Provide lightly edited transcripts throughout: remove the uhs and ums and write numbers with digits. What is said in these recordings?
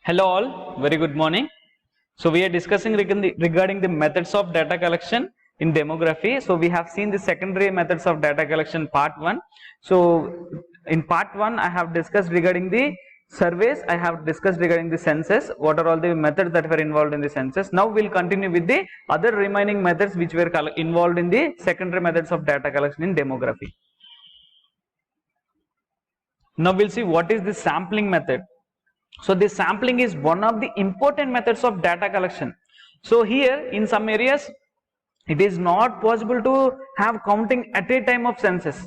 Hello all, very good morning. So we are discussing regarding the methods of data collection in demography. So we have seen the secondary methods of data collection part 1. So in part 1 I have discussed regarding the surveys, I have discussed regarding the census, what are all the methods that were involved in the census. Now we'll continue with the other remaining methods which were involved in the secondary methods of data collection in demography. Now we'll see what is the sampling method. So this sampling is one of the important methods of data collection. So here in some areas it is not possible to have counting at a time of census.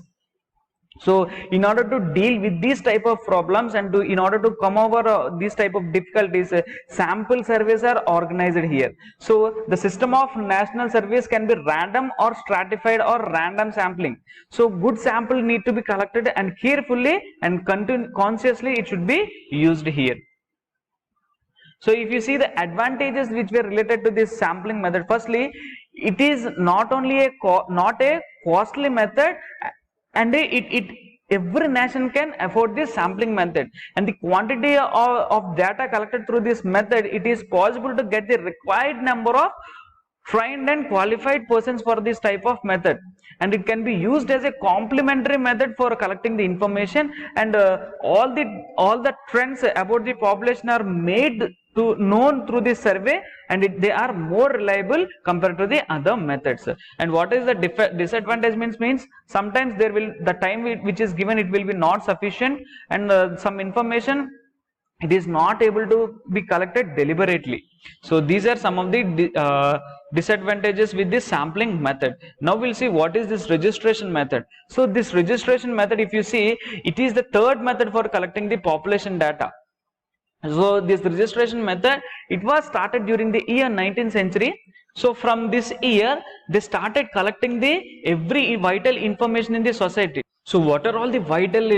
So in order to deal with these type of problems and in order to come over these type of difficulties, sample surveys are organized here. So the system of national surveys can be random or stratified or random sampling. So good sample need to be collected and carefully and consciously it should be used here. So if you see the advantages which were related to this sampling method, firstly it is not only not a costly method, and every nation can afford this sampling method, and the quantity of data collected through this method, it is possible to get the required number of trained and qualified persons for this type of method, and it can be used as a complementary method for collecting the information, and all the trends about the population are made to known through this survey, and they are more reliable compared to the other methods. And what is the disadvantage means sometimes there will the time which is given, it will be not sufficient, and some information it is not able to be collected deliberately. So these are some of the disadvantages with this sampling method. Now we'll see what is this registration method. So this registration method, if you see, it is the third method for collecting the population data. So this registration method, it was started during the year 19th century. So from this year they started collecting the every vital information in the society. So what are all the vital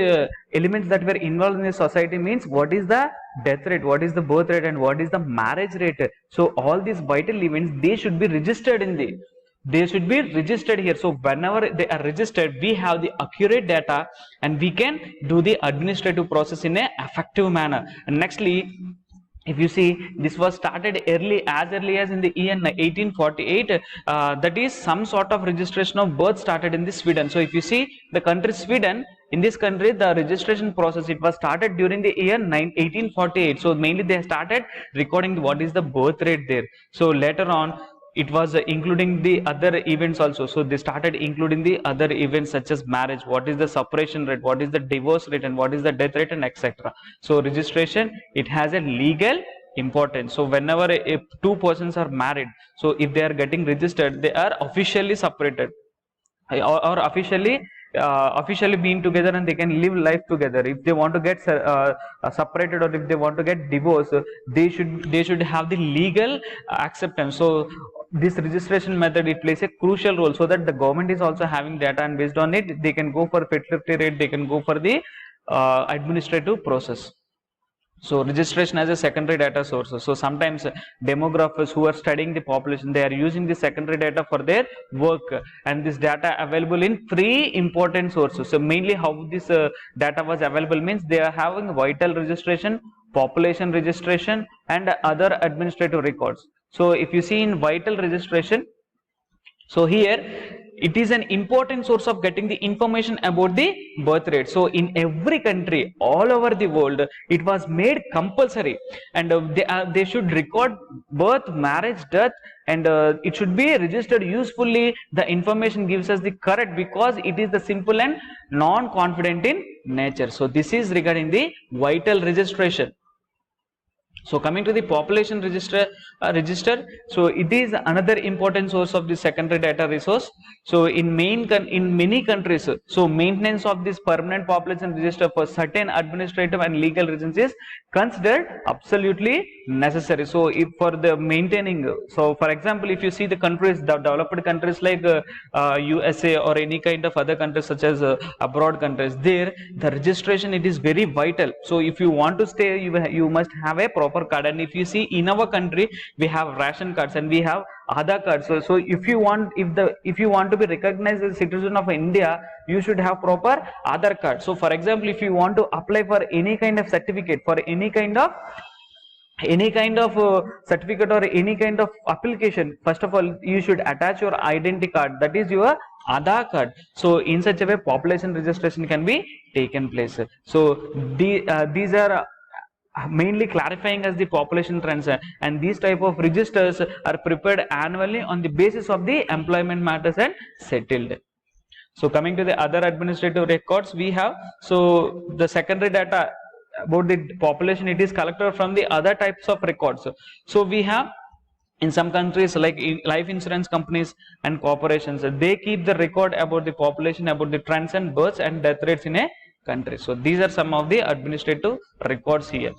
elements that were involved in the society means, what is the death rate, what is the birth rate, and what is the marriage rate. So all these vital events, they should be registered here. So whenever they are registered, we have the accurate data and we can do the administrative process in a effective manner. And nextly, if you see, this was started as early as in the year 1848. That is some sort of registration of birth started in the Sweden. So if you see the country Sweden, in this country the registration process, it was started during the year 1848. So mainly they started recording what is the birth rate there. So later on it was including the other events also. So they started including the other events such as marriage, what is the separation rate, what is the divorce rate, and what is the death rate, and etc. So registration, it has a legal importance. So whenever if two persons are married, so if they are getting registered, they are officially separated or officially being together, and they can live life together. If they want to get separated or if they want to get divorced, they should have the legal acceptance. So this registration method, it plays a crucial role, so that the government is also having data, and based on it they can go for fertility rate, they can go for the administrative process. So registration as a secondary data source. So sometimes demographers who are studying the population, they are using the secondary data for their work, and this data available in 3 important sources. So mainly how this data was available means, they are having vital registration, population registration, and other administrative records. So if you see in vital registration, so here it is an important source of getting the information about the birth rate. So in every country all over the world, it was made compulsory, and they should record birth, marriage, death, and it should be registered usefully. The information gives us the correct, because it is the simple and non-confident in nature. So this is regarding the vital registration. So coming to the population register, so it is another important source of the secondary data resource. So in many countries, so maintenance of this permanent population register for certain administrative and legal reasons is considered absolutely necessary. So if for the maintaining, so for example, if you see the countries, the developed countries like USA or any kind of other countries such as abroad countries, there the registration, it is very vital. So if you want to stay, you must have a proper card. And if you see in our country, we have ration cards and we have Aadhaar cards. So if you want to be recognized as a citizen of India, you should have proper Aadhaar card. So for example, if you want to apply for any kind of certificate, for any kind of any kind of certificate or any kind of application, first of all you should attach your identity card, that is your Aadhaar card. So in such a way population registration can be taken place. So these are mainly clarifying as the population trends, and these type of registers are prepared annually on the basis of the employment matters and settled. So coming to the other administrative records we have, so the secondary data about the population, it is collected from the other types of records. So we have in some countries like life insurance companies and corporations, they keep the record about the population, about the trends and births and death rates in a country. So these are some of the administrative records here.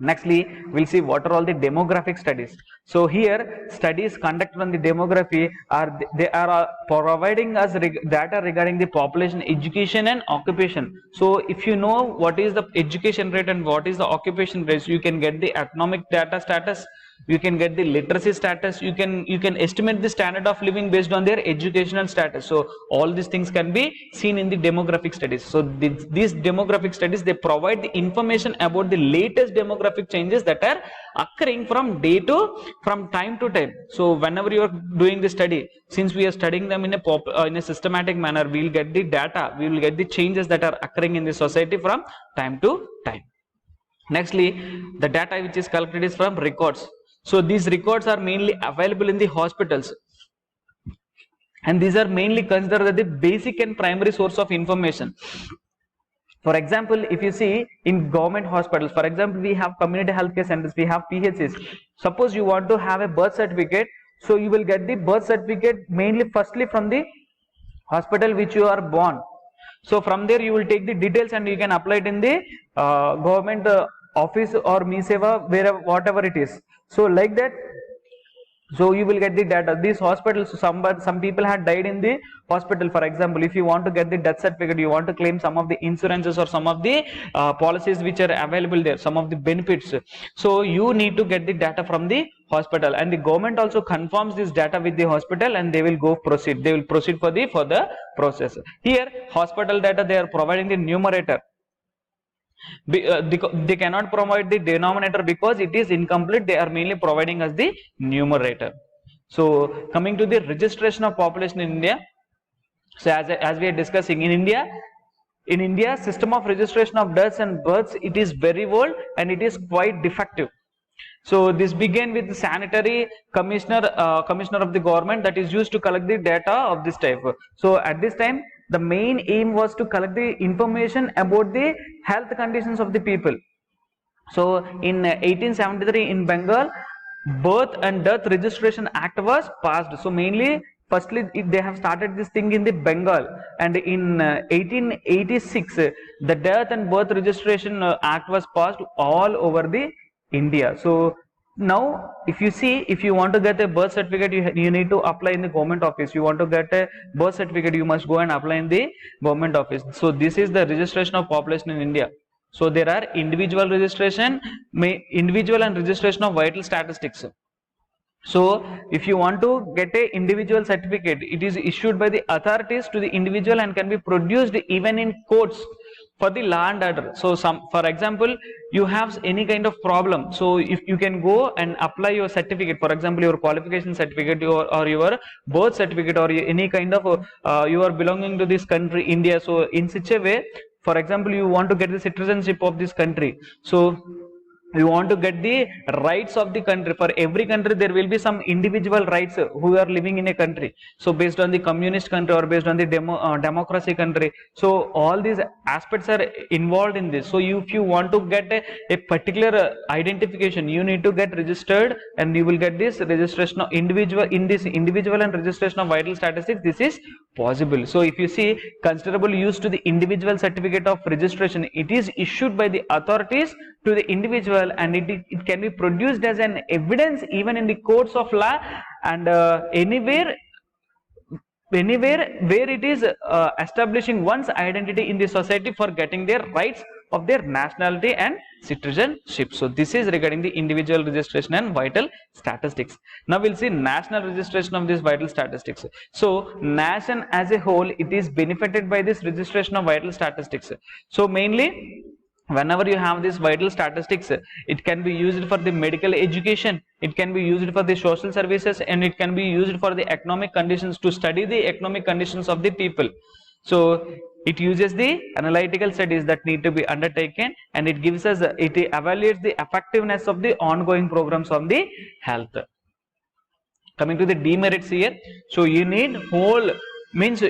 Nextly, we'll see what are all the demographic studies. So here, studies conducted on the demography are providing us data regarding the population, education, and occupation. So if you know what is the education rate and what is the occupation rate, you can get the economic data status, you can get the literacy status, you can estimate the standard of living based on their educational status. So all these things can be seen in the demographic studies. So these demographic studies, they provide the information about the latest demographic changes that are occurring from time to time. So whenever you are doing the study, since we are studying them in a systematic manner, we will get the data, we will get the changes that are occurring in the society from time to time. Nextly, the data which is collected is from records. So these records are mainly available in the hospitals, and these are mainly considered as the basic and primary source of information. For example, if you see in government hospitals, for example, we have community healthcare centers, we have PHCs. Suppose you want to have a birth certificate, so you will get the birth certificate mainly firstly from the hospital which you are born. So from there you will take the details and you can apply it in the government office or MeSeva, wherever, whatever it is. So like that, so you will get the data. These hospitals, some people had died in the hospital. For example, if you want to get the death certificate, you want to claim some of the insurances or some of the policies which are available there, some of the benefits. So you need to get the data from the hospital, and the government also confirms this data with the hospital, and they will proceed. They will proceed for the further process. Here, hospital data, they are providing the numerator. They cannot provide the denominator because it is incomplete. They are mainly providing us the numerator. So coming to the registration of population in India, so as we are discussing, in India system of registration of deaths and births, it is very old and it is quite defective. So this began with the sanitary commissioner of the government that is used to collect the data of this type. So at this time, the main aim was to collect the information about the health conditions of the people. So in 1873 in Bengal, Birth and Death Registration Act was passed. So mainly, firstly, they have started this thing in the Bengal, and in 1886 the Death and Birth Registration Act was passed all over the India. So now if you want to get a birth certificate, you need to apply in the government office. You want to get a birth certificate, you must go and apply in the government office. So this is the registration of population in India. So there are individual registration, individual and registration of vital statistics. So if you want to get a individual certificate, it is issued by the authorities to the individual and can be produced even in courts for the law and order. So for example, you have any kind of problem, so if you can go and apply your certificate, for example your qualification certificate or your birth certificate or any kind of you are belonging to this country India. So in such a way, for example, you want to get the citizenship of this country, so you want to get the rights of the country. For every country there will be some individual rights who are living in a country, so based on the communist country or based on the democracy country. So all these aspects are involved in this. So if you want to get a particular identification, you need to get registered, and you will get this registration of individual and registration of vital statistics. This is possible. So if you see, considerable use to the individual certificate of registration, it is issued by the authorities to the individual, and it can be produced as an evidence even in the courts of law, and anywhere where it is establishing one's identity in the society for getting their rights of their nationality and citizenship. So this is regarding the individual registration and vital statistics. Now we'll see national registration of these vital statistics. So nation as a whole, it is benefited by this registration of vital statistics. So mainly whenever you have this vital statistics, it can be used for the medical education, it can be used for the social services, and it can be used for the economic conditions, to study the economic conditions of the people. So it uses the analytical studies that need to be undertaken, and it gives us, it evaluates the effectiveness of the ongoing programs on the health. Coming to the demerits here, so you need whole, means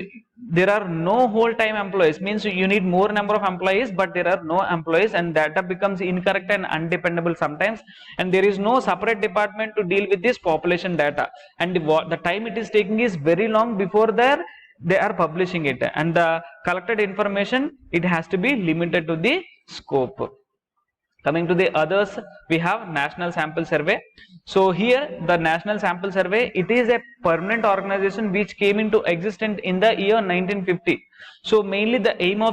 there are no whole time employees, means you need more number of employees, but there are no employees, and data becomes incorrect and undependable sometimes, and there is no separate department to deal with this population data, and the time it is taking is very long before they are publishing it, and the collected information, it has to be limited to the scope. Coming to the others, we have National Sample Survey. So here the National Sample Survey, it is a permanent organization which came into existence in the year 1950. So mainly the aim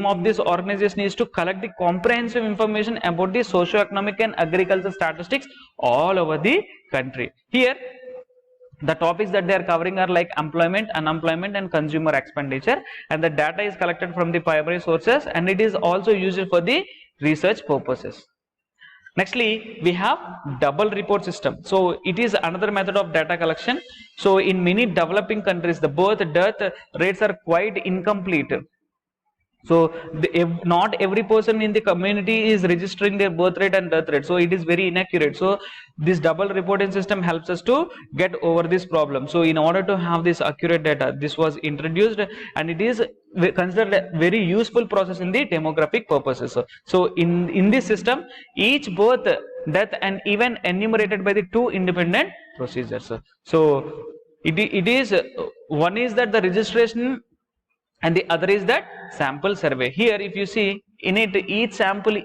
of this organization is to collect the comprehensive information about the socio-economic and agricultural statistics all over the country. Here the topics that they are covering are like employment, unemployment, and consumer expenditure, and the data is collected from the primary sources, and it is also used for the research purposes. Nextly, we have double report system. So it is another method of data collection. So in many developing countries, the birth death rates are quite incomplete. So not every person in the community is registering their birth rate and death rate, so it is very inaccurate. So this double reporting system helps us to get over this problem. So in order to have this accurate data, this was introduced, and it is considered a very useful process in the demographic purposes. So in this system, each birth, death, and even enumerated by the two independent procedures. So it is, one is that the registration, and the other is that sample survey. Here if you see, in it, each sample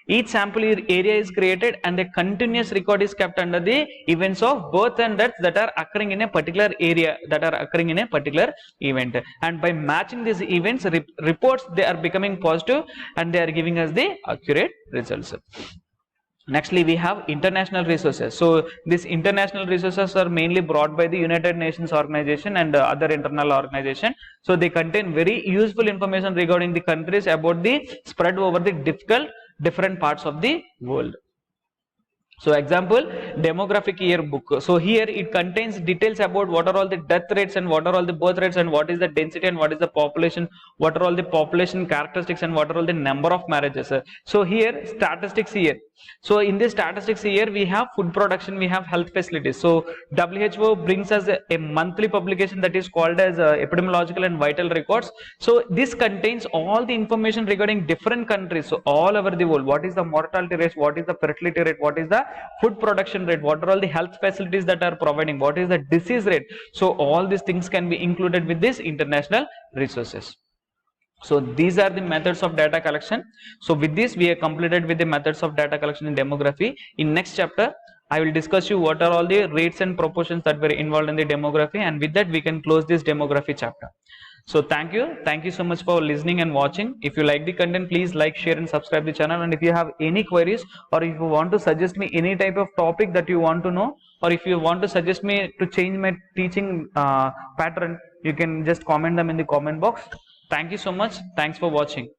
area is created, and a continuous record is kept under the events of birth and death that are occurring in a particular area, that are occurring in a particular event, and by matching these events, reports, they are becoming positive, and they are giving us the accurate results. Nextly, we have international resources. So these international resources are mainly brought by the United Nations organization and other internal organization. So they contain very useful information regarding the countries, about the spread over the different parts of the world. So example, demographic yearbook. So here it contains details about what are all the death rates, and what are all the birth rates, and what is the density, and what is the population, what are all the population characteristics, and what are all the number of marriages. So here statistics here. So in this statistics here, we have food production, we have health facilities. So WHO brings us a monthly publication that is called as epidemiological and vital records. So this contains all the information regarding different countries, so all over the world. What is the mortality rate, what is the fertility rate, what is the food production rate, what are all the health facilities that are providing, what is the disease rate. So all these things can be included with this international resources. So these are the methods of data collection. So with this, we are completed with the methods of data collection in demography. In next chapter, I will discuss you what are all the rates and proportions that were involved in the demography, and with that we can close this demography chapter. So thank you so much for listening and watching. If you like the content, please like, share, and subscribe the channel. And if you have any queries, or if you want to suggest me any type of topic that you want to know, or if you want to suggest me to change my teaching pattern, you can just comment them in the comment box. Thank you so much. Thanks for watching.